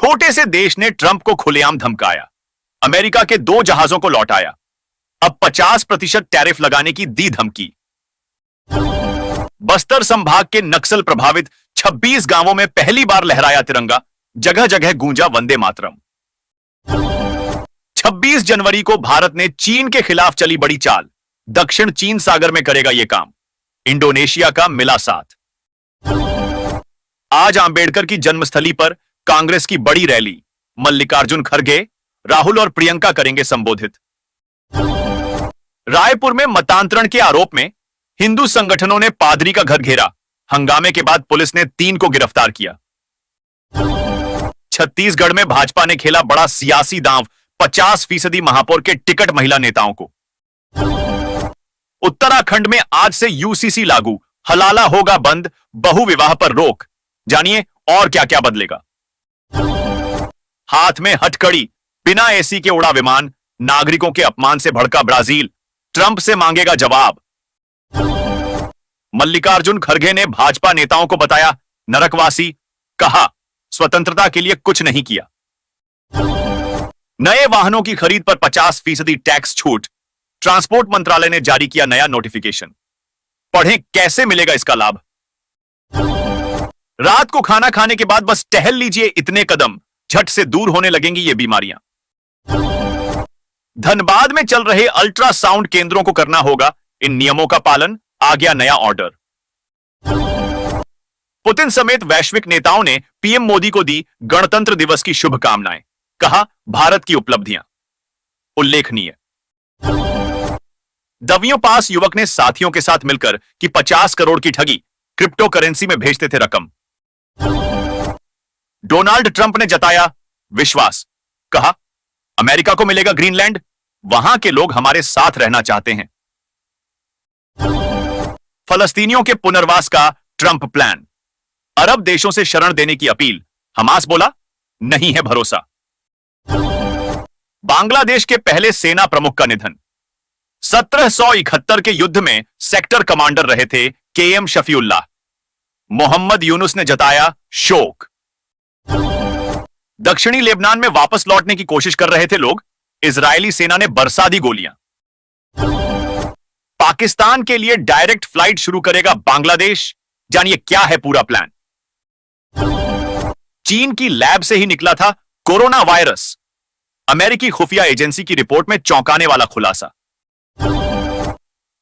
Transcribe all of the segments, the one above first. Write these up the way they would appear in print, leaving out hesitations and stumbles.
छोटे से देश ने ट्रंप को खुलेआम धमकाया, अमेरिका के 2 जहाजों को लौटाया, अब 50% टैरिफ लगाने की दी धमकी। बस्तर संभाग के नक्सल प्रभावित 26 गांवों में पहली बार लहराया तिरंगा, जगह जगह गूंजा वंदे मातरम। 26 जनवरी को भारत ने चीन के खिलाफ चली बड़ी चाल, दक्षिण चीन सागर में करेगा यह काम, इंडोनेशिया का मिला साथ। आज अंबेडकर की जन्मस्थली पर कांग्रेस की बड़ी रैली, मल्लिकार्जुन खड़गे, राहुल और प्रियंका करेंगे संबोधित। रायपुर में मतांतरण के आरोप में हिंदू संगठनों ने पादरी का घर घेरा, हंगामे के बाद पुलिस ने 3 को गिरफ्तार किया। छत्तीसगढ़ में भाजपा ने खेला बड़ा सियासी दांव, 50% महापौर के टिकट महिला नेताओं को। उत्तराखंड में आज से यूसीसी लागू, हलाला होगा बंद, बहुविवाह पर रोक। जानिए और क्या क्या बदलेगा। हाथ में हथकड़ी, बिना एसी के उड़ा विमान, नागरिकों के अपमान से भड़का ब्राजील, ट्रंप से मांगेगा जवाब। मल्लिकार्जुन खड़गे ने भाजपा नेताओं को बताया नरकवासी, कहा स्वतंत्रता के लिए कुछ नहीं किया। नए वाहनों की खरीद पर 50% टैक्स छूट, ट्रांसपोर्ट मंत्रालय ने जारी किया नया नोटिफिकेशन। पढ़ें कैसे मिलेगा इसका लाभ। रात को खाना खाने के बाद बस टहल लीजिए इतने कदम, झट से दूर होने लगेंगी ये बीमारियां। धनबाद में चल रहे अल्ट्रासाउंड केंद्रों को करना होगा इन नियमों का पालन, आ गया नया ऑर्डर। पुतिन समेत वैश्विक नेताओं ने पीएम मोदी को दी गणतंत्र दिवस की शुभकामनाएं, कहा भारत की उपलब्धियां उल्लेखनीय। दवियों पास युवक ने साथियों के साथ मिलकर की 50 करोड़ की ठगी, क्रिप्टो करेंसी में भेजते थे रकम। डोनाल्ड ट्रंप ने जताया विश्वास, कहा अमेरिका को मिलेगा ग्रीनलैंड, वहां के लोग हमारे साथ रहना चाहते हैं। फलस्तीनियों के पुनर्वास का ट्रंप प्लान, अरब देशों से शरण देने की अपील, हमास बोला नहीं है भरोसा। बांग्लादेश के पहले सेना प्रमुख का निधन, 1771 के युद्ध में सेक्टर कमांडर रहे थे केएम शफीउल्लाह। मोहम्मद यूनुस ने जताया शोक। दक्षिणी लेबनान में वापस लौटने की कोशिश कर रहे थे लोग, इजरायली सेना ने बरसा दी गोलियां। पाकिस्तान के लिए डायरेक्ट फ्लाइट शुरू करेगा बांग्लादेश, जानिए क्या है पूरा प्लान। चीन की लैब से ही निकला था कोरोना वायरस, अमेरिकी खुफिया एजेंसी की रिपोर्ट में चौंकाने वाला खुलासा।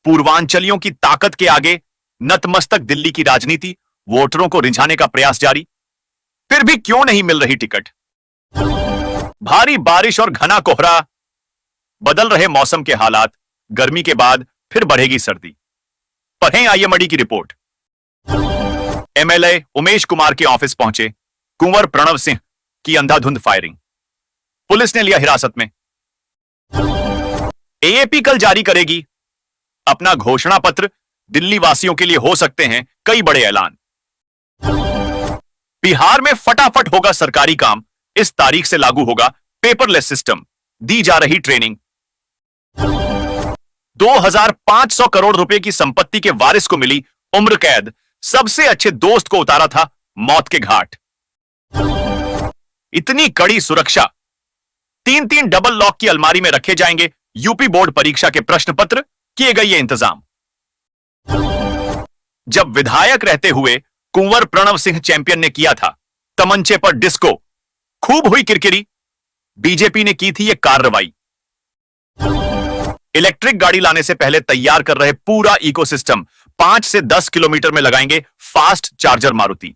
पूर्वांचलियों की ताकत के आगे नतमस्तक दिल्ली की राजनीति, वोटरों को रिझाने का प्रयास जारी, फिर भी क्यों नहीं मिल रही टिकट। भारी बारिश और घना कोहरा, बदल रहे मौसम के हालात, गर्मी के बाद फिर बढ़ेगी सर्दी। पढ़ें आईएमडी की रिपोर्ट। एमएलए उमेश कुमार के ऑफिस पहुंचे कुंवर प्रणव सिंह की अंधाधुंध फायरिंग, पुलिस ने लिया हिरासत में। एएपी कल जारी करेगी अपना घोषणा पत्र, दिल्ली वासियों के लिए हो सकते हैं कई बड़े ऐलान। बिहार में फटाफट होगा सरकारी काम, इस तारीख से लागू होगा पेपरलेस सिस्टम, दी जा रही ट्रेनिंग। 2500 करोड़ रुपए की संपत्ति के वारिस को मिली उम्र कैद, सबसे अच्छे दोस्त को उतारा था मौत के घाट। इतनी कड़ी सुरक्षा, 3-3 डबल लॉक की अलमारी में रखे जाएंगे यूपी बोर्ड परीक्षा के प्रश्न पत्र, किए गए ये इंतजाम। जब विधायक रहते हुए कुंवर प्रणव सिंह चैंपियन ने किया था तमंचे पर डिस्को, खूब हुई किरकिरी, बीजेपी ने की थी यह कार्रवाई। इलेक्ट्रिक गाड़ी लाने से पहले तैयार कर रहे पूरा इकोसिस्टम, 5 से 10 किलोमीटर में लगाएंगे फास्ट चार्जर मारुति।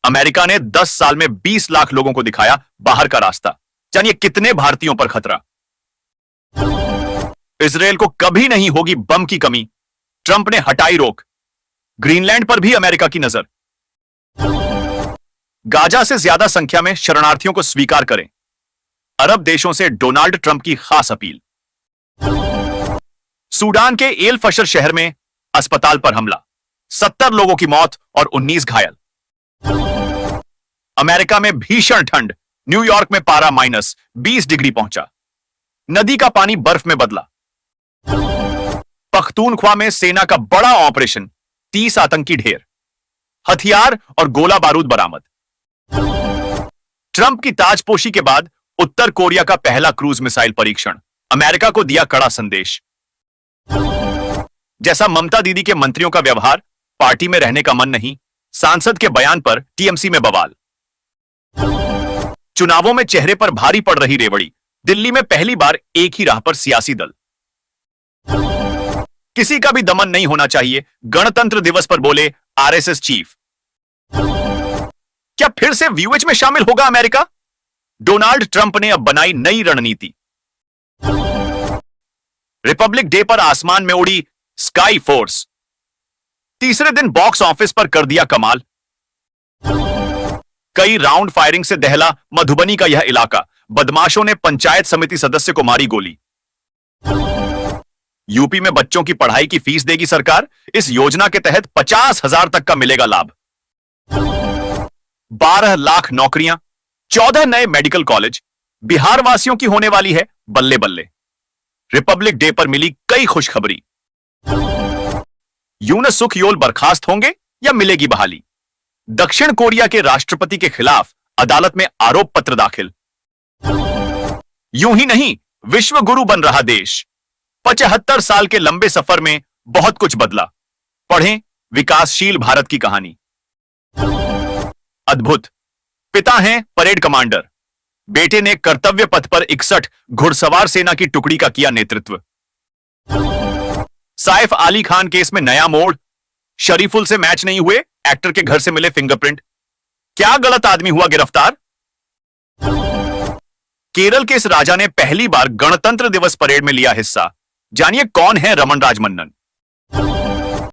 अमेरिका ने 10 साल में 20 लाख लोगों को दिखाया बाहर का रास्ता, जानिए कितने भारतीयों पर खतरा। इजरायल को कभी नहीं होगी बम की कमी, ट्रंप ने हटाई रोक। ग्रीनलैंड पर भी अमेरिका की नजर। गाजा से ज्यादा संख्या में शरणार्थियों को स्वीकार करें, अरब देशों से डोनाल्ड ट्रंप की खास अपील। सूडान के एल फशर शहर में अस्पताल पर हमला, 70 लोगों की मौत और 19 घायल। अमेरिका में भीषण ठंड, न्यूयॉर्क में पारा -20 डिग्री पहुंचा, नदी का पानी बर्फ में बदला। पख्तूनख्वा में सेना का बड़ा ऑपरेशन, 30 आतंकी ढेर, हथियार और गोला बारूद बरामद। ट्रंप की ताजपोशी के बाद उत्तर कोरिया का पहला क्रूज मिसाइल परीक्षण, अमेरिका को दिया कड़ा संदेश। जैसा ममता दीदी के मंत्रियों का व्यवहार, पार्टी में रहने का मन नहीं, सांसद के बयान पर टीएमसी में बवाल। चुनावों में चेहरे पर भारी पड़ रही रेवड़ी, दिल्ली में पहली बार एक ही राह पर सियासी दल। किसी का भी दमन नहीं होना चाहिए, गणतंत्र दिवस पर बोले आरएसएस चीफ। क्या फिर से व्यूएच में शामिल होगा अमेरिका? डोनाल्ड ट्रंप ने अब बनाई नई रणनीति। रिपब्लिक डे पर आसमान में उड़ी स्काई फोर्स, तीसरे दिन बॉक्स ऑफिस पर कर दिया कमाल। कई राउंड फायरिंग से दहला मधुबनी का यह इलाका, बदमाशों ने पंचायत समिति सदस्य को मारी गोली। यूपी में बच्चों की पढ़ाई की फीस देगी सरकार, इस योजना के तहत 50,000 तक का मिलेगा लाभ। 12 लाख नौकरियां, 14 नए मेडिकल कॉलेज, बिहार वासियों की होने वाली है बल्ले बल्ले। रिपब्लिक डे पर मिली कई खुशखबरी। यूनुस सुखयोल बर्खास्त होंगे या मिलेगी बहाली? दक्षिण कोरिया के राष्ट्रपति के खिलाफ अदालत में आरोप पत्र दाखिल। यूं ही नहीं, विश्व गुरु बन रहा देश। 75 साल के लंबे सफर में बहुत कुछ बदला। पढ़ें विकासशील भारत की कहानी। अद्भुत, पिता हैं परेड कमांडर, बेटे ने कर्तव्य पथ पर 61 घुड़सवार सेना की टुकड़ी का किया नेतृत्व। साइफ अली खान केस में नया मोड़, शरीफुल से मैच नहीं हुए, एक्टर के घर से मिले फिंगरप्रिंट। क्या गलत आदमी हुआ गिरफ्तार? केरल के इस राजा ने पहली बार गणतंत्र दिवस परेड में लिया हिस्सा। जानिए कौन है रमन राजमन्नन।